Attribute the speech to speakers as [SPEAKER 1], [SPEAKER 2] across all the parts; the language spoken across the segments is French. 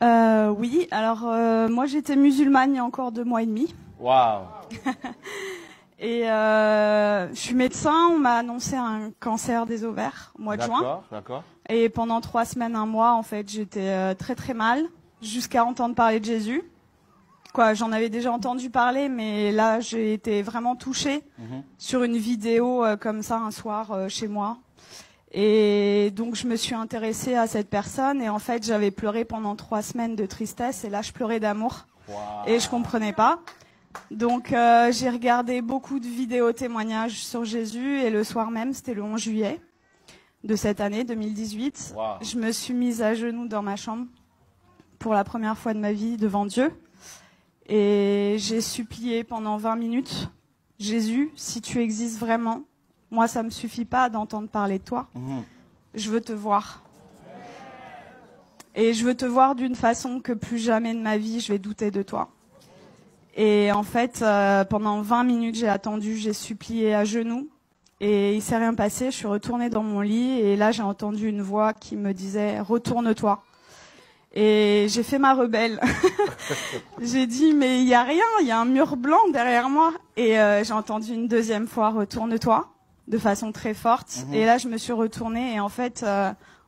[SPEAKER 1] Oui, alors moi j'étais musulmane il y a encore 2 mois et demi.
[SPEAKER 2] Waouh.
[SPEAKER 1] Et je suis médecin, on m'a annoncé un cancer des ovaires au mois de juin.
[SPEAKER 2] D'accord, d'accord.
[SPEAKER 1] Et pendant 3 semaines, 1 mois, en fait, j'étais très très mal, jusqu'à entendre parler de Jésus. Quoi, j'en avais déjà entendu parler, mais là j'ai été vraiment touchée sur une vidéo comme ça un soir chez moi. Et donc je me suis intéressée à cette personne et en fait j'avais pleuré pendant 3 semaines de tristesse et là je pleurais d'amour.
[SPEAKER 2] Wow.
[SPEAKER 1] Et je comprenais pas. Donc j'ai regardé beaucoup de vidéos témoignages sur Jésus et le soir même, c'était le 11 juillet de cette année 2018,
[SPEAKER 2] Wow.
[SPEAKER 1] je me suis mise à genoux dans ma chambre pour la première fois de ma vie devant Dieu et j'ai supplié pendant 20 minutes, Jésus, si tu existes vraiment, moi ça me suffit pas d'entendre parler de toi, je veux te voir. Et je veux te voir d'une façon que plus jamais de ma vie je vais douter de toi. Et en fait, pendant 20 minutes, j'ai attendu, j'ai supplié à genoux. Et il s'est rien passé, je suis retournée dans mon lit. Et là, j'ai entendu une voix qui me disait « Retourne-toi ». Et j'ai fait ma rebelle. J'ai dit « Mais il n'y a rien, il y a un mur blanc derrière moi ». Et j'ai entendu une deuxième fois « Retourne-toi » de façon très forte. Et là, je me suis retournée. Et en fait,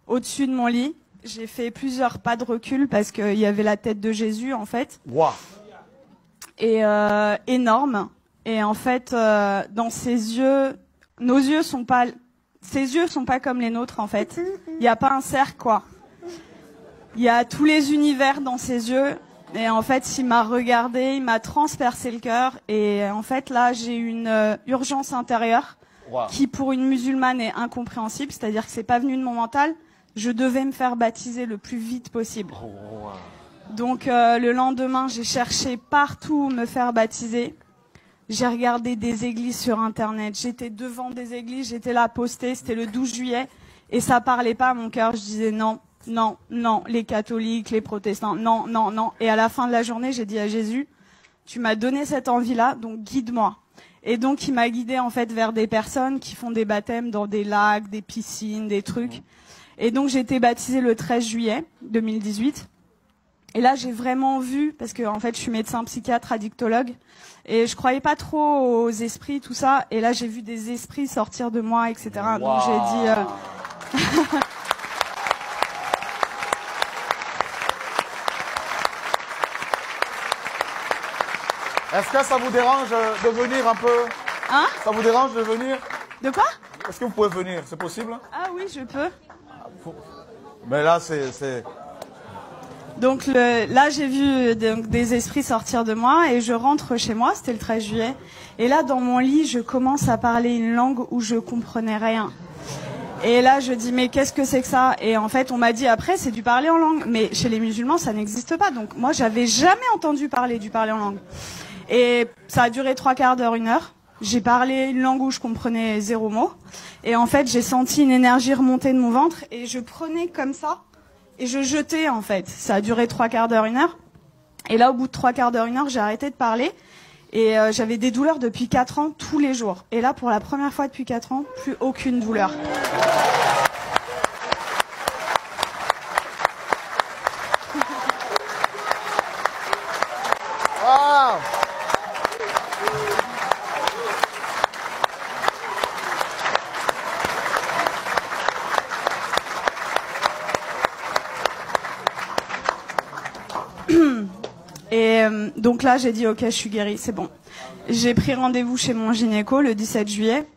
[SPEAKER 1] au-dessus de mon lit, j'ai fait plusieurs pas de recul parce qu'il y avait la tête de Jésus, en fait.
[SPEAKER 2] Wow.
[SPEAKER 1] Et énorme. Et en fait, dans ses yeux, ses yeux sont pas comme les nôtres en fait. Il n'y a pas un cercle quoi. Il y a tous les univers dans ses yeux. Et en fait, il m'a regardé, il m'a transpercé le cœur. Et en fait, là, j'ai une urgence intérieure qui, pour une musulmane, est incompréhensible. C'est-à-dire que c'est pas venu de mon mental. Je devais me faire baptiser le plus vite possible. Donc le lendemain, j'ai cherché partout où me faire baptiser. J'ai regardé des églises sur Internet. J'étais devant des églises, j'étais là postée. C'était le 12 juillet. Et ça parlait pas à mon cœur. Je disais non, non, non. Les catholiques, les protestants, non, non, non. Et à la fin de la journée, j'ai dit à Jésus, tu m'as donné cette envie-là, donc guide-moi. Et donc il m'a guidée en fait vers des personnes qui font des baptêmes dans des lacs, des piscines, des trucs. Et donc j'ai été baptisée le 13 juillet 2018. Et là, j'ai vraiment vu, parce que en fait, je suis médecin psychiatre, addictologue, et je croyais pas trop aux esprits, tout ça. Et là, j'ai vu des esprits sortir de moi, etc.
[SPEAKER 2] Wow.
[SPEAKER 1] Donc j'ai dit.
[SPEAKER 2] Est-ce que ça vous dérange de venir un peu?
[SPEAKER 1] Hein?
[SPEAKER 2] Ça vous dérange de venir?
[SPEAKER 1] De quoi?
[SPEAKER 2] Est-ce que vous pouvez venir? C'est possible?
[SPEAKER 1] Ah oui, je peux.
[SPEAKER 2] Mais là, c'est...
[SPEAKER 1] Donc là, j'ai vu des esprits sortir de moi et je rentre chez moi, c'était le 13 juillet. Et là, dans mon lit, je commence à parler une langue où je comprenais rien. Et là, je dis, mais qu'est-ce que c'est que ça? Et en fait, on m'a dit après, c'est du parler en langue. Mais chez les musulmans, ça n'existe pas. Donc moi, j'avais jamais entendu parler du parler en langue. Et ça a duré 3/4 d'heure, 1 heure. J'ai parlé une langue où je comprenais 0 mot. Et en fait, j'ai senti une énergie remonter de mon ventre et je prenais comme ça. Et je jetais, en fait. Ça a duré 3/4 d'heure, 1 heure. Et là, au bout de 3/4 d'heure, 1 heure, j'ai arrêté de parler. Et j'avais des douleurs depuis 4 ans, tous les jours. Et là, pour la première fois depuis 4 ans, plus aucune douleur.
[SPEAKER 2] Wow.
[SPEAKER 1] Et donc là, j'ai dit, ok, je suis guérie, c'est bon. J'ai pris rendez-vous chez mon gynéco le 17 juillet.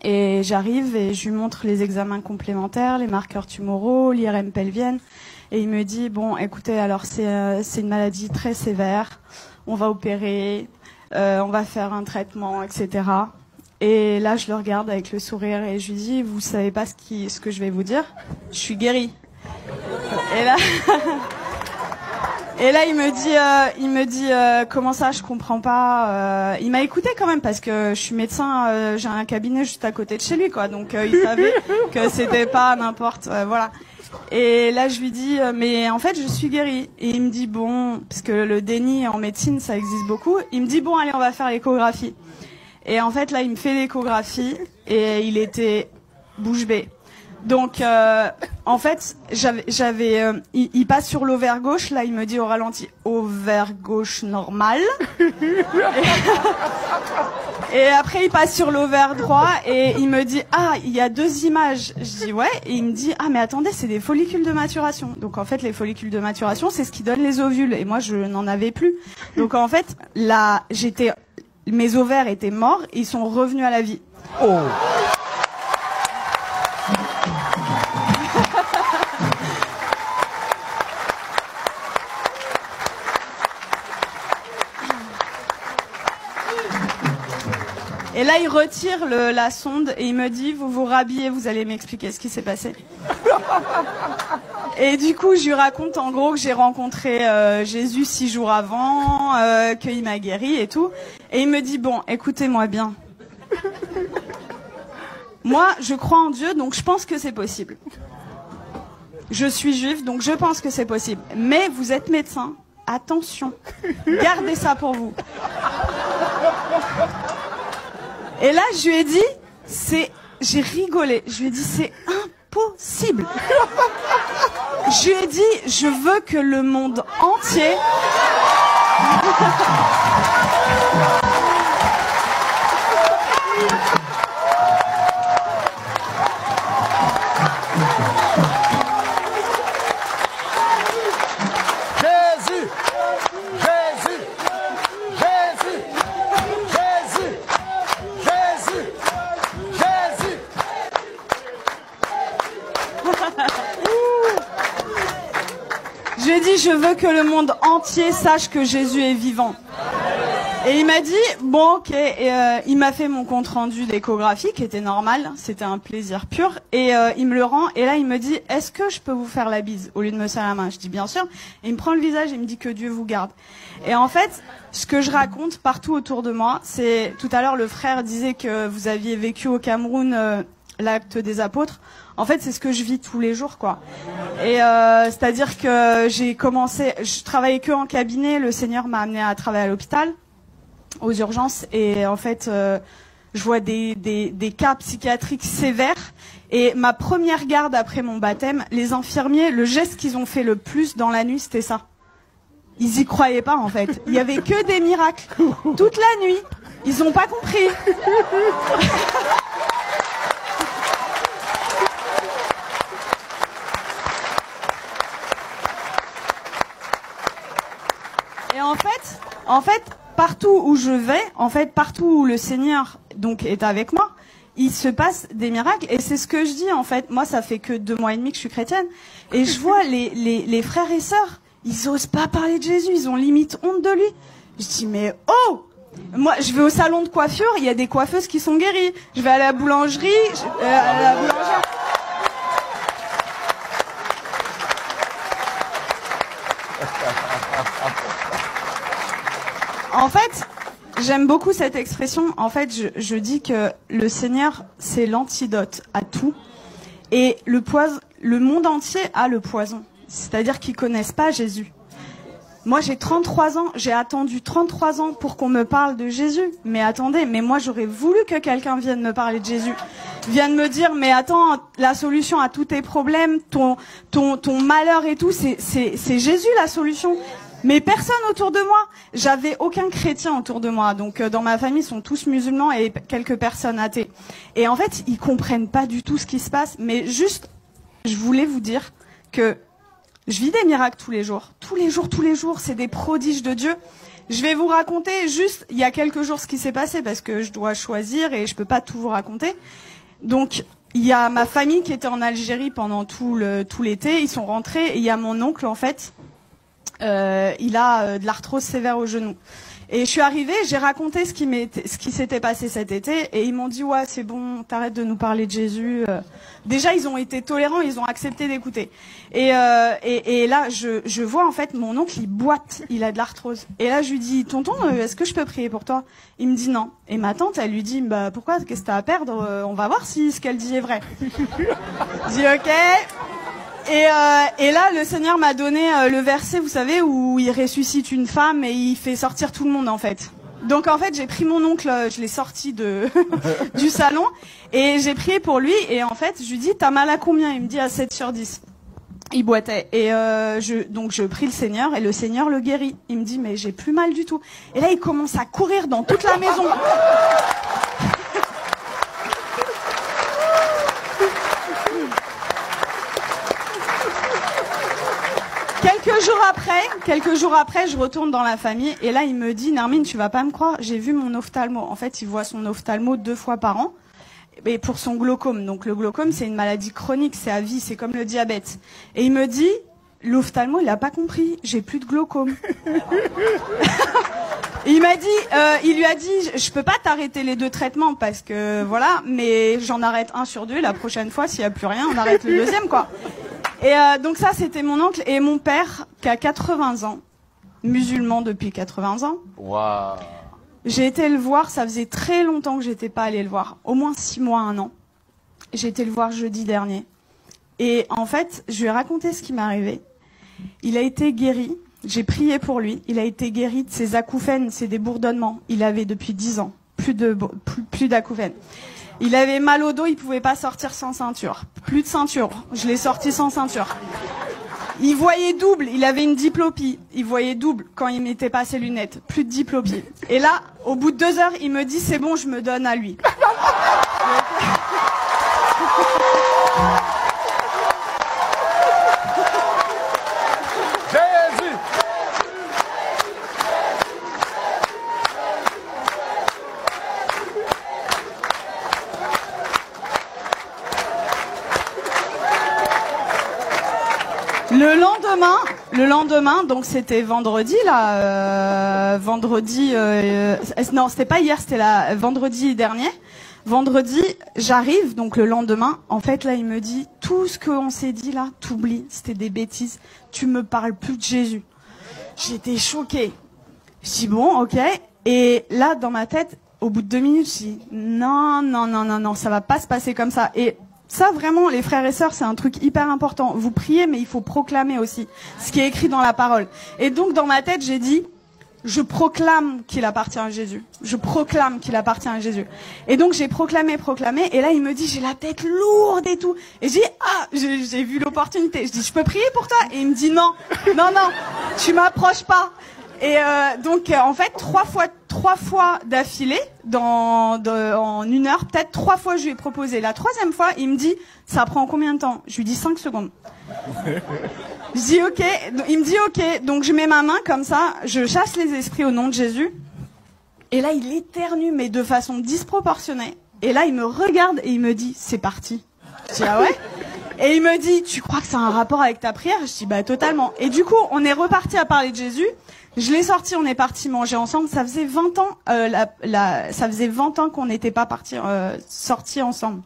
[SPEAKER 1] Et j'arrive et je lui montre les examens complémentaires, les marqueurs tumoraux, l'IRM pelvienne. Et il me dit, bon, écoutez, alors c'est une maladie très sévère. On va opérer, on va faire un traitement, etc. Et là, je le regarde avec le sourire et je lui dis, vous savez pas ce que je vais vous dire? Je suis guérie. Et là... Et là, il me dit, comment ça, je comprends pas. Il m'a écouté quand même parce que je suis médecin, j'ai un cabinet juste à côté de chez lui, quoi. Donc il savait que c'était pas n'importe, voilà. Et là, je lui dis, mais en fait, je suis guérie. Et il me dit, bon, parce que le déni en médecine, ça existe beaucoup. Il me dit, bon, allez, on va faire l'échographie. Et en fait, là, il me fait l'échographie et il était bouche bée. Donc, en fait, il passe sur l'ovaire gauche, là il me dit au ralenti, ovaire gauche normal. Et après il passe sur l'ovaire droit et il me dit, ah, il y a 2 images. Je dis ouais, et il me dit, ah mais attendez, c'est des follicules de maturation. Donc en fait les follicules de maturation, c'est ce qui donne les ovules, et moi je n'en avais plus. Donc en fait, là, mes ovaires étaient morts, ils sont revenus à la vie.
[SPEAKER 2] Oh.
[SPEAKER 1] Et là, il retire la sonde et il me dit, vous vous rhabillez, vous allez m'expliquer ce qui s'est passé. Et du coup, je lui raconte en gros que j'ai rencontré Jésus 6 jours avant, qu'il m'a guéri et tout. Et il me dit, bon, écoutez-moi bien. Moi, je crois en Dieu, donc je pense que c'est possible. Je suis juif, donc je pense que c'est possible. Mais vous êtes médecin, attention, gardez ça pour vous. Et là, je lui ai dit, j'ai rigolé. Je lui ai dit, c'est impossible. Je lui ai dit, je veux que le monde entier... Je lui ai dit, je veux que le monde entier sache que Jésus est vivant. Et il m'a dit, bon, ok, et il m'a fait mon compte rendu d'échographie, qui était normal, c'était un plaisir pur, et il me le rend, et là il me dit, est-ce que je peux vous faire la bise, au lieu de me serrer la main? Je dis, bien sûr. Et il me prend le visage et il me dit que Dieu vous garde. Et en fait, ce que je raconte partout autour de moi, c'est, tout à l'heure le frère disait que vous aviez vécu au Cameroun l'acte des apôtres. En fait, c'est ce que je vis tous les jours, quoi. Et c'est-à-dire que je travaillais que en cabinet, le Seigneur m'a amené à travailler à l'hôpital, aux urgences, et en fait, je vois des cas psychiatriques sévères. Et ma première garde après mon baptême, les infirmiers, le geste qu'ils ont fait le plus dans la nuit, c'était ça. Ils y croyaient pas, en fait. Il y avait que des miracles. Toute la nuit. Ils ont pas compris. Et en fait, partout où je vais, partout où le Seigneur donc est avec moi, il se passe des miracles. Et c'est ce que je dis, en fait. Moi, ça fait que 2 mois et demi que je suis chrétienne. Et je vois les frères et sœurs, ils osent pas parler de Jésus. Ils ont limite honte de lui. Je dis, mais oh! Moi, je vais au salon de coiffure, il y a des coiffeuses qui sont guéries. Je vais à la boulangerie, à la boulangère. En fait, j'aime beaucoup cette expression. En fait, je dis que le Seigneur, c'est l'antidote à tout. Et le monde entier a le poison. C'est-à-dire qu'ils connaissent pas Jésus. Moi, j'ai 33 ans. J'ai attendu 33 ans pour qu'on me parle de Jésus. Mais attendez, mais moi, j'aurais voulu que quelqu'un vienne me parler de Jésus. Vienne me dire, mais attends, la solution à tous tes problèmes, ton malheur et tout, c'est Jésus la solution. Mais personne autour de moi. J'avais aucun chrétien autour de moi. Donc dans ma famille, ils sont tous musulmans et quelques personnes athées. Et en fait, ils comprennent pas du tout ce qui se passe. Mais juste, je voulais vous dire que je vis des miracles tous les jours. Tous les jours, c'est des prodiges de Dieu. Je vais vous raconter juste, il y a quelques jours, ce qui s'est passé parce que je dois choisir et je peux pas tout vous raconter. Donc, il y a ma famille qui était en Algérie pendant tout l'été. Ils sont rentrés et il y a mon oncle, en fait. Il a de l'arthrose sévère au genou. Et je suis arrivée, j'ai raconté ce qui s'était passé cet été, et ils m'ont dit, ouais, c'est bon, t'arrêtes de nous parler de Jésus. Déjà, ils ont été tolérants, ils ont accepté d'écouter. Et là, je vois, en fait, mon oncle, il boite, il a de l'arthrose. Et là, je lui dis, tonton, est-ce que je peux prier pour toi? Il me dit non. Et ma tante, elle lui dit, bah, pourquoi, qu'est-ce que t'as à perdre? On va voir si ce qu'elle dit est vrai. Je dis, ok. Et là, le Seigneur m'a donné le verset, vous savez, où il ressuscite une femme et il fait sortir tout le monde, en fait. Donc en fait, j'ai pris mon oncle, je l'ai sorti du salon et j'ai prié pour lui. Et en fait, je lui dis, t'as mal à combien? Il me dit à 7 sur 10. Il boitait. Et donc je prie le Seigneur et le Seigneur le guérit. Il me dit, mais j'ai plus mal du tout. Et là, il commence à courir dans toute la maison. Quelques jours après, je retourne dans la famille et là, il me dit, Nermine, tu vas pas me croire, j'ai vu mon ophtalmo. En fait, il voit son ophtalmo 2 fois par an, et pour son glaucome. Donc le glaucome, c'est une maladie chronique, c'est à vie, c'est comme le diabète. Et il me dit, l'ophtalmo, il a pas compris, j'ai plus de glaucome. Il m'a dit, il lui a dit, je peux pas t'arrêter les 2 traitements parce que voilà, mais j'en arrête 1 sur 2. La prochaine fois, s'il y a plus rien, on arrête le 2e, quoi. Et donc ça, c'était mon oncle et mon père qui a 80 ans, musulman depuis 80 ans.
[SPEAKER 2] Waouh.
[SPEAKER 1] J'ai été le voir, ça faisait très longtemps que j'étais pas allée le voir, au moins 6 mois, 1 an. J'ai été le voir jeudi dernier. Et en fait, je lui ai raconté ce qui m'est arrivé. Il a été guéri. J'ai prié pour lui. Il a été guéri de ses acouphènes, c'est des bourdonnements. Il avait depuis 10 ans plus d'acouphènes. Il avait mal au dos, il pouvait pas sortir sans ceinture. Plus de ceinture. Je l'ai sorti sans ceinture. Il voyait double, il avait une diplopie. Il voyait double quand il mettait pas ses lunettes. Plus de diplopie. Et là, au bout de 2 heures, il me dit, c'est bon, je me donne à lui. Le lendemain, donc c'était vendredi là, non, c'était pas hier, c'était vendredi dernier. Vendredi, j'arrive, donc le lendemain, en fait là, il me dit, tout ce qu'on s'est dit là, t'oublies, c'était des bêtises, tu me parles plus de Jésus. J'étais choquée. Je dis bon, ok. Et là, dans ma tête, au bout de 2 minutes, je dis non, ça va pas se passer comme ça. Et ça, vraiment, les frères et sœurs, c'est un truc hyper important. Vous priez, mais il faut proclamer aussi ce qui est écrit dans la parole. Et donc, dans ma tête, j'ai dit, je proclame qu'il appartient à Jésus. Je proclame qu'il appartient à Jésus. Et donc, j'ai proclamé. Et là, il me dit, j'ai la tête lourde et tout. Et j'ai dit, j'ai vu l'opportunité. Je dis, je peux prier pour toi? Et il me dit, non, tu m'approches pas. Et donc, en fait, 3 fois d'affilée, en 1 heure, peut-être 3 fois je lui ai proposé. La 3e fois, il me dit, ça prend combien de temps? Je lui dis 5 secondes. Je dis ok. Il me dit ok. Donc je mets ma main comme ça, je chasse les esprits au nom de Jésus. Et là, il éternue, mais de façon disproportionnée. Et là, il me regarde et il me dit, c'est parti. Je dis ah ouais? Et il me dit, tu crois que ça a un rapport avec ta prière? Je dis bah totalement. Et du coup, on est reparti à parler de Jésus. Je l'ai sorti, on est parti manger ensemble. Ça faisait 20 ans, ça faisait 20 ans qu'on n'était pas sortis ensemble.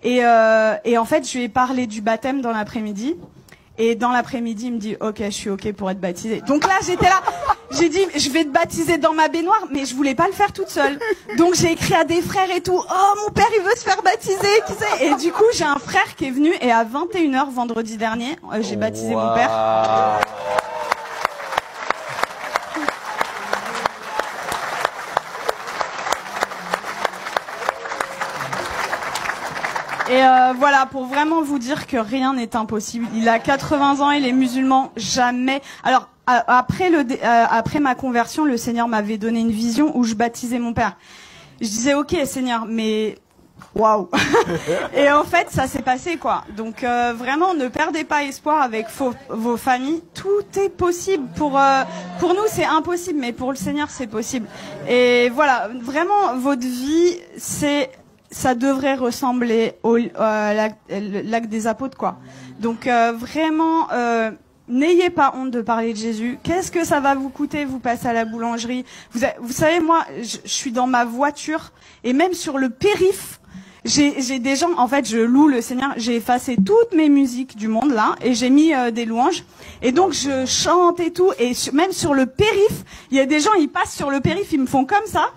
[SPEAKER 1] Et en fait, je lui ai parlé du baptême dans l'après-midi. Et dans l'après-midi, il me dit, ok, je suis ok pour être baptisé. Donc là, j'étais là, j'ai dit, je vais te baptiser dans ma baignoire, mais je voulais pas le faire toute seule. Donc j'ai écrit à des frères et tout, oh, mon père, il veut se faire baptiser, qui sait? Et du coup, j'ai un frère qui est venu, et à 21 h vendredi dernier, j'ai baptisé mon père. Et voilà, pour vraiment vous dire que rien n'est impossible. Il a 80 ans, il est musulman, jamais. Alors après ma conversion, le Seigneur m'avait donné une vision où je baptisais mon père. Je disais ok Seigneur, mais waouh. Et en fait, ça s'est passé quoi. Donc vraiment, ne perdez pas espoir avec vos familles. Tout est possible. Pour nous, c'est impossible, mais pour le Seigneur, c'est possible. Et voilà, vraiment, votre vie, ça devrait ressembler au lac des apôtres, quoi. Donc vraiment, n'ayez pas honte de parler de Jésus. Qu'est-ce que ça va vous coûter? Vous passez à la boulangerie. Vous savez, moi, je suis dans ma voiture et même sur le périph', j'ai des gens, en fait, je loue le Seigneur. J'ai effacé toutes mes musiques du monde là et j'ai mis des louanges. Et donc je chante et tout. Et même sur le périph', il y a des gens, ils passent sur le périph', ils me font comme ça.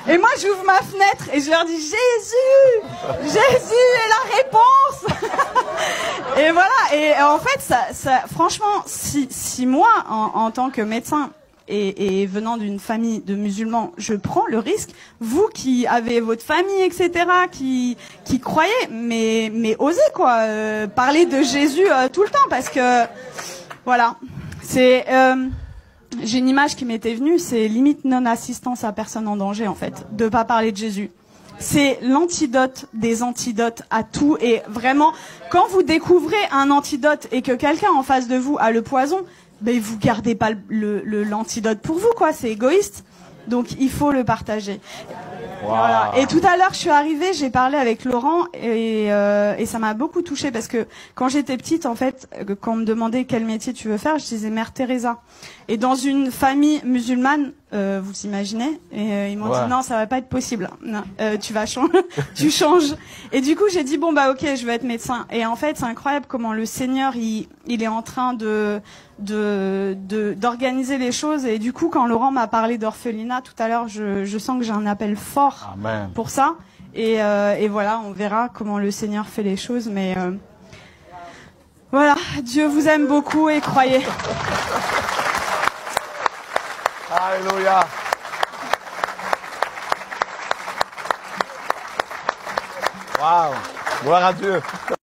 [SPEAKER 1] Et moi, j'ouvre ma fenêtre et je leur dis Jésus est la réponse. Et voilà. Et en fait, ça franchement, si moi, en tant que médecin, et venant d'une famille de musulmans, je prends le risque. Vous qui avez votre famille, etc., qui croyez, mais osez quoi, parler de Jésus tout le temps, parce que voilà, c'est j'ai une image qui m'était venue, c'est limite non-assistance à personne en danger en fait, de pas parler de Jésus. C'est l'antidote des antidotes à tout, et vraiment, quand vous découvrez un antidote et que quelqu'un en face de vous a le poison, ben vous gardez pas l'antidote pour vous, quoi. C'est égoïste. Donc il faut le partager.
[SPEAKER 2] Wow.
[SPEAKER 1] Voilà. Et tout à l'heure, je suis arrivée, j'ai parlé avec Laurent et ça m'a beaucoup touchée parce que quand j'étais petite, en fait, quand on me demandait quel métier tu veux faire, je disais Mère Teresa. Et dans une famille musulmane, vous imaginez, et ils m'ont dit non, ça va pas être possible. Non, tu vas changer, tu changes. Et du coup, j'ai dit bon bah ok, je vais être médecin. Et en fait, c'est incroyable comment le Seigneur il est en train d'organiser les choses. Et du coup, quand Laurent m'a parlé d'orphelinat tout à l'heure, je sens que j'ai un appel fort
[SPEAKER 2] Amen.
[SPEAKER 1] pour ça. Et voilà, on verra comment le Seigneur fait les choses. Mais voilà, Dieu vous aime beaucoup et croyez.
[SPEAKER 2] Alléluia. Wow. Gloire à Dieu.